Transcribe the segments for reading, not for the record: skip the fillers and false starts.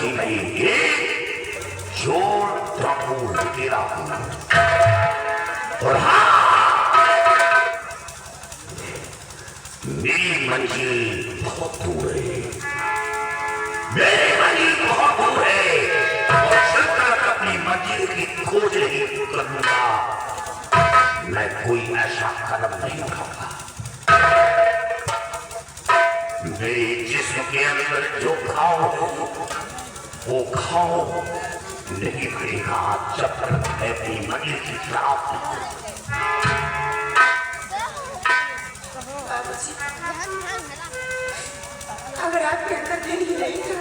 ही नहीं एक चोर डाकू लुटेरा हूं। और हाँ, मेरी मंजिल बहुत दूर है, मेरी मंजिल बहुत दूर है और जब तक अपनी मंजिल की खोज नहीं करूंगा मैं कोई ऐसा कदम नहीं उठाऊंगा। मेरे जिस्म के अंदर जो खाओ वो खाओ नहीं मिलेगा जब तक मैं अपनी मंजिल की तरफ अगर आपके अंदर दिल ही नहीं था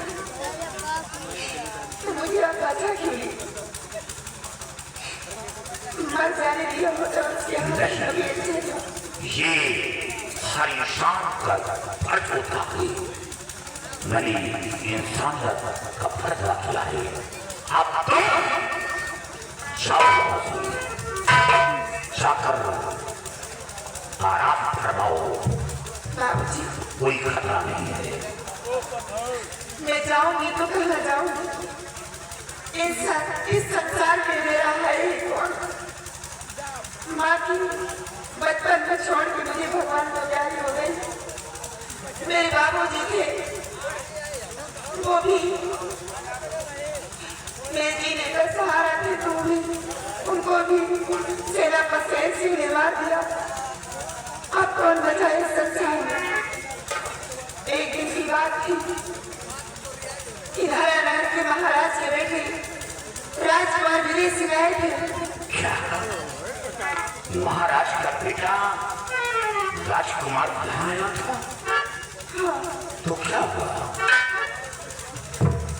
तो मुझे आप बाधा क्यों नहीं मर जाने दिया होता उसके ये हरी शान का फर्ज होता है। मैंने इंसानियत का फर्ज रखा है। अब तुम जाओ जाकर आराम फरमाओ, बाबूजी कोई खतरा नहीं है। मैं जाऊंगी तो कहाँ जाऊंगी? इस संसार में मेरा है ही कौन? माँ की बचपन में छोड़ के मुझे भगवान को प्यारी हो गई। मेरे बाबूजी थे वो भी मेरे जीने का सहारा थे तो भी उनको भी सेना पर से मार दिया। अब कौन बचा इस संसार में? एक दिन की बात थी कि हरियाणा के महाराज के बेटे राजकुमार विदेश से गए थे। क्या महाराज का बेटा राजकुमार आया था? तो क्या हुआ?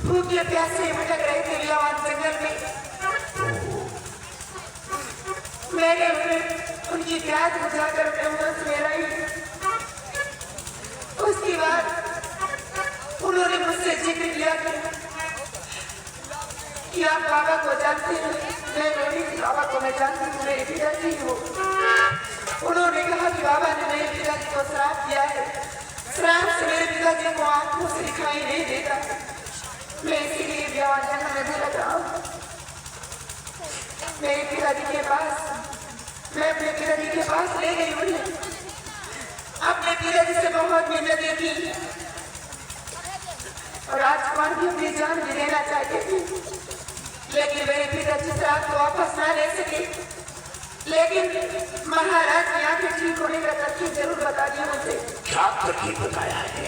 भूखे प्यासे भटक रहे थे बियावान जंगल में। मैंने उनकी प्यास बुझाकर में रही। उसके बाद उन्होंने मुझसे जिक्र किया कि आप बाबा को जानते हैं। मैं बोली बाबा को मैं जानती हूँ, मेरे पिताजी हो। उन्होंने कहा कि बाबा ने मेरे पिताजी को श्राप दिया है, श्राप से मेरे पिताजी को आंखों से दिखाई नहीं देता। मैं इसीलिए बियावान जंगल में भटक रहा हूँ। मेरे पिताजी के पास मैं अपने पिताजी के पास ले गई उन्हें। अपने पिताजी से बहुत मिन्नतें की और राजकुमार भी अपनी जान भी देना चाहते थे, लेकिन मेरे पिताजी श्राप को वापस ना ले सके। लेकिन महाराज की आंखें ठीक होने का तरकीब जरूर बता दिया मुझे। क्या तरकीब बताया है?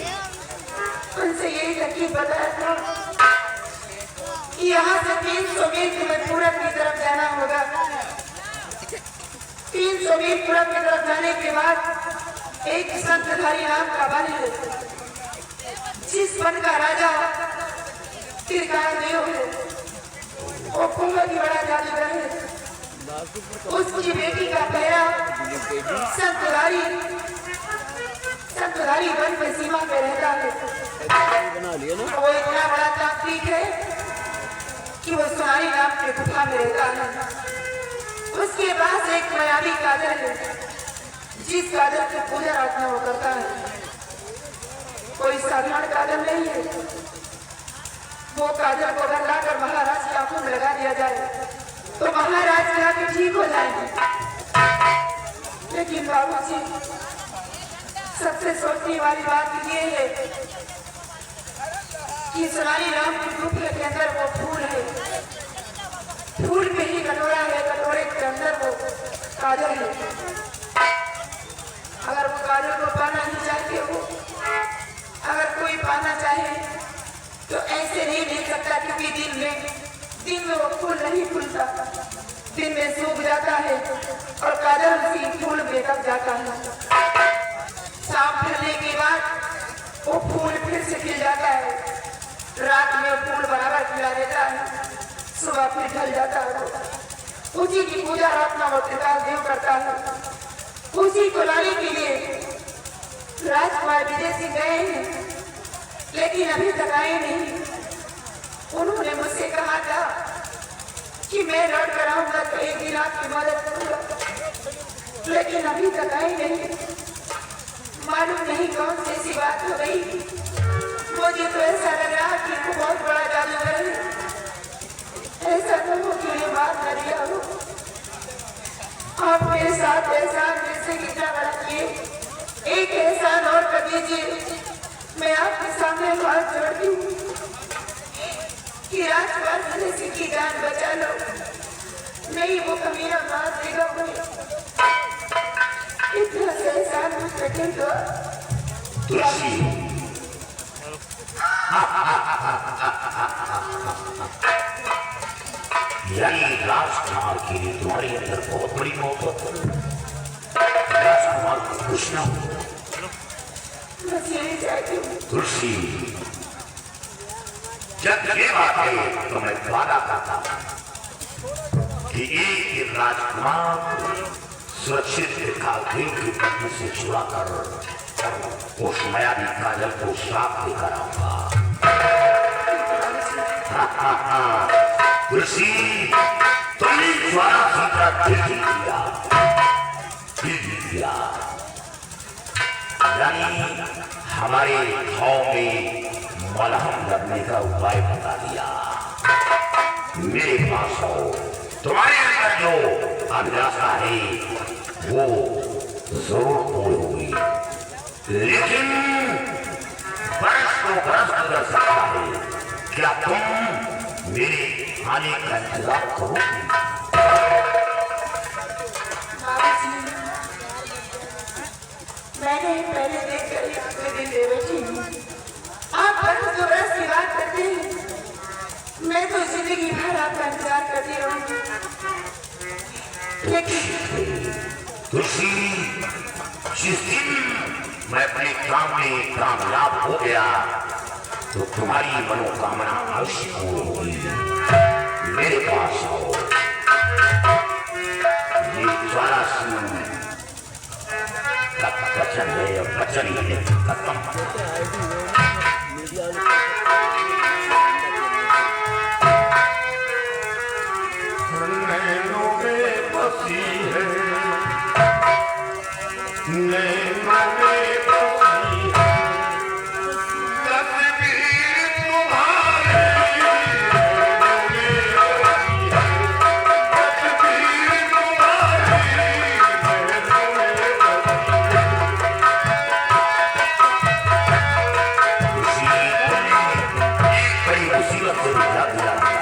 उनसे यही तरकीब बताया था कि यहाँ से 300 मील तुम्हें पूरब की तरफ जाना होगा। 300 मील पूरब की तरफ जाने के बाद एक संतधारी नाम का वन है, जिस वन का राजा तिरकादेव है। वो बहुत ही बड़ा जादूगर है। उसकी बेटी का पहरा संतधारी वन में सीमा पे रहता है। वो इतना बड़ा तांत्रिक है कि वो सुनारी नाम के गुफा में रहता है। उसके पास एक मायावी काजल है, जिस काजल की पूजा अर्चना वो करता है। कोई साधारण काजल नहीं है। वो काजल को अगर लाकर महाराज की आंखों में लगा दिया जाए तो महाराज की आंखें ठीक हो जाएंगी। लेकिन बाबूजी सबसे सोचने वाली बात ये है कि सुनारी राम की गुफा के अंदर वो फूल है। फूल पे ही कटोरा है, कटोरे के अंदर वो काजल है। अगर वो काजल को पाना नहीं चाहते हो, अगर कोई पाना चाहे तो ऐसे नहीं मिल सकता, क्योंकि दिन में वो फूल नहीं फूलता, दिन में सूख जाता है और काजल उसी फूल में दब जाता है। शाम ढलने के बाद वो फूल फिर से खिल जाता है। रात में वो फूल बराबर खिला देता है, सुबह फिर ढल जाता है। उसी की पूजा अर्चना वो त्रिकालदेव करता है। उसी को लाने के लिए राजकुमार विदेशी गए हैं, लेकिन अभी तक आए नहीं। उन्होंने मुझसे कहा था कि मैं लौट कर आऊंगा तो एक दिन आपकी मदद करूंगा, लेकिन अभी तक आई नहीं। मालूम नहीं कौन सी ऐसी बात हो गई, मुझे तो ऐसा लग रहा कि वो बहुत बड़ा जादूगर है। ऐसा तो हो कि ये बात कर दिया हो। आप मेरे साथ एहसान जैसे कितना बड़ा किए, एक एहसान और कर दीजिए। मैं आपके सामने हाथ जोड़ती हूँ कि राजपाल जैसे की जान बचा लो, नहीं वो कमीना मार देगा मुझे। इतना से एहसान मत रखें तो यानी राजकुमार के लिए तुम्हारे अंदर बहुत बड़ी मोहब्बत है। राजकुमार को खुश ना हो। तुलसी, जब ये बात है तो मैं वादा करता कि एक दिन राजकुमार सुरक्षित कालखेल के बंधन से छुड़ा कर उस मायावी काजल को साफ लेकर आऊंगा। तुलसी, तुमने ज्वाला सीता दिल जीत लिया। यानी हमारे घाव में मलहम लगने का उपाय बता दिया। मेरे पास आओ, तुम्हारे अंदर जो अभिलाषा है वो जरूर पूरी होगी, लेकिन बरस तो बरस गुजर सकता है। क्या तुम मेरे आने का इंतजार करोगी? मैंने पहले देखकर ही अपने दिल दे बैठी हूँ। आप बरस दो बरस की बात करते हैं, मैं तो जिंदगी भर आपका इंतजार करती रहूंगी। लेकिन तुलसी, जिस दिन मैं अपने काम में कामयाब हो गया तो तुम्हारी मनोकामना अवश्य पूर्ण होगी। मेरे पास आओ। ये ज्वाला सिंह का वचन है और वचन ही है खत्म। नैनों में बसी है, नैनों में बसी है तस्वीर तुम्हारी। नैनों में बसी है तस्वीर तुम्हारी। नैनों में बसी है। एक बड़ी मुसीबत से निजात दिला दिया।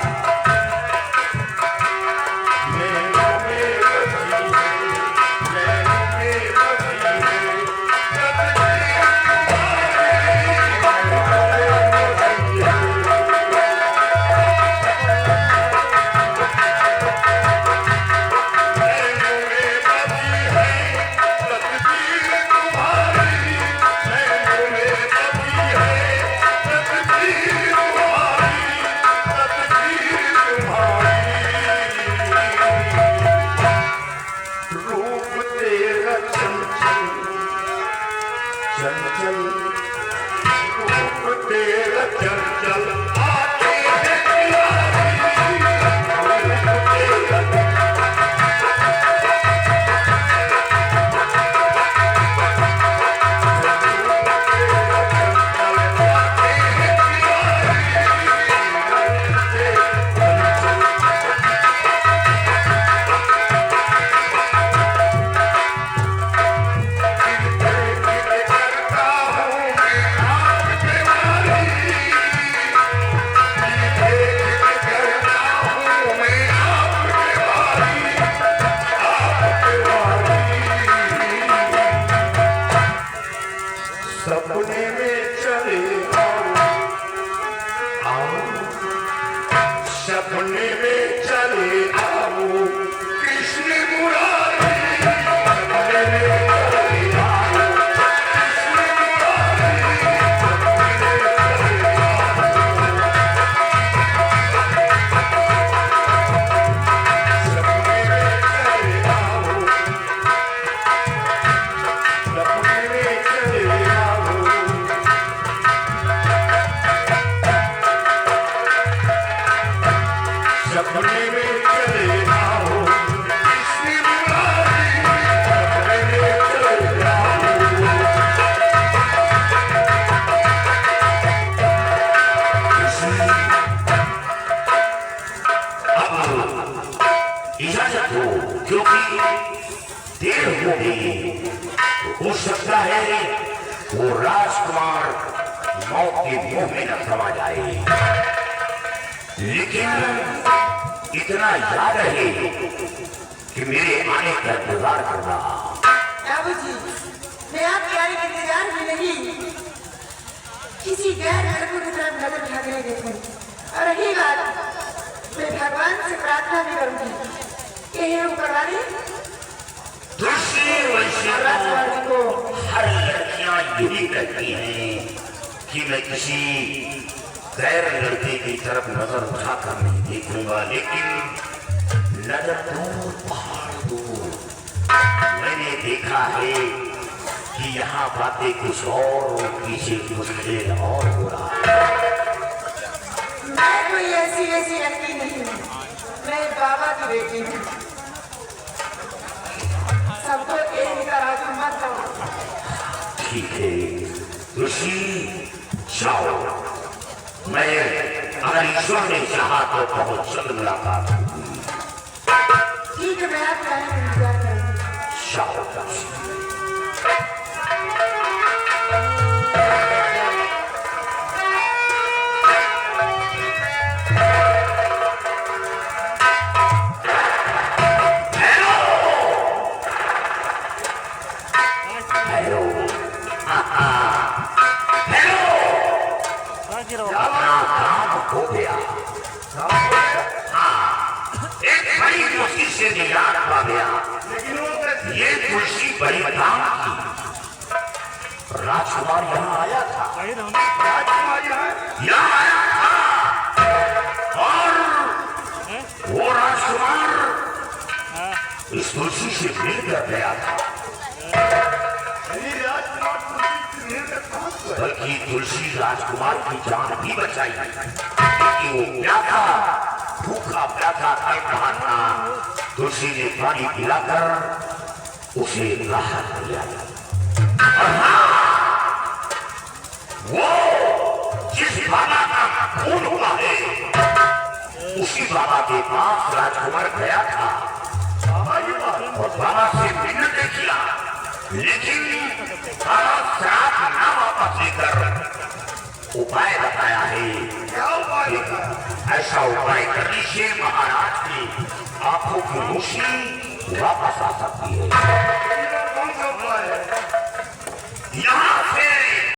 सपने में चले आओ, सपने में चले आओ कृष्ण मुरारी। सपने में चले आओ कृष्ण मुरारी। सपने में चले आओ, सपने में चले आओ। इजाजत हो, क्योंकि देर हो गई। हो सकता है वो राजकुमार मौत के मुंह में न समा जाए, लेकिन इतना याद रहे कि मेरे आने का इंतजार करना। बाबूजी, मैं आपके आने का इंतजार भी नहीं, किसी गैर लड़कों की तरफ नजर भागने देती। और रही बात, मैं भगवान से प्रार्थना भी करूंगी कि हे ऊपर वाले, दूसरी वैश्य को हर लड़कियां यही कहती हैं कि मैं किसी गैर लड़के की तरफ नजर उठाकर नहीं देखूंगा, लेकिन नजर दूर पहाड़ दूर मैंने देखा है कि यहाँ बातें कुछ और पीछे कुछ खेल और हो रहा है। मैं कोई ऐसी वैसी लड़की नहीं हूँ, मैं बाबा की बेटी हूँ। सबको एक तरह मत करो। ठीक है ऋषि, जाओ, मैं अगर ईश्वर ने चाहा तो बहुत जल्द मुलाकात होगी। ठीक है, मैं आपका इंतजार करूंगी। जाओ। अपना काम हो गया। हाँ, एक बड़ी मुश्किल से निजात पा गया। ये तुलसी बड़ी काम की। राजकुमार यहाँ आया था, यहाँ आया था, और वो राजकुमार इस तुलसी से मिलकर गया था। बल्कि तुलसी राजकुमार की जान भी बचाई, क्योंकि वो प्यासा भूखा प्यासा तड़ रहा था। तुलसी ने पानी पिलाकर उसे राहत दिया। और हाँ, वो जिस बाबा का खून हुआ है, उसी बाबा के पास राजकुमार गया था और बाबा से मिन्नतें किया, लेकिन बाबा श्राप ना वापस लेकर उपाय बताया है। क्या उपाय? ऐसा उपाय करने से महाराज की आंखों की रोशनी वापस आ सकती है। यहाँ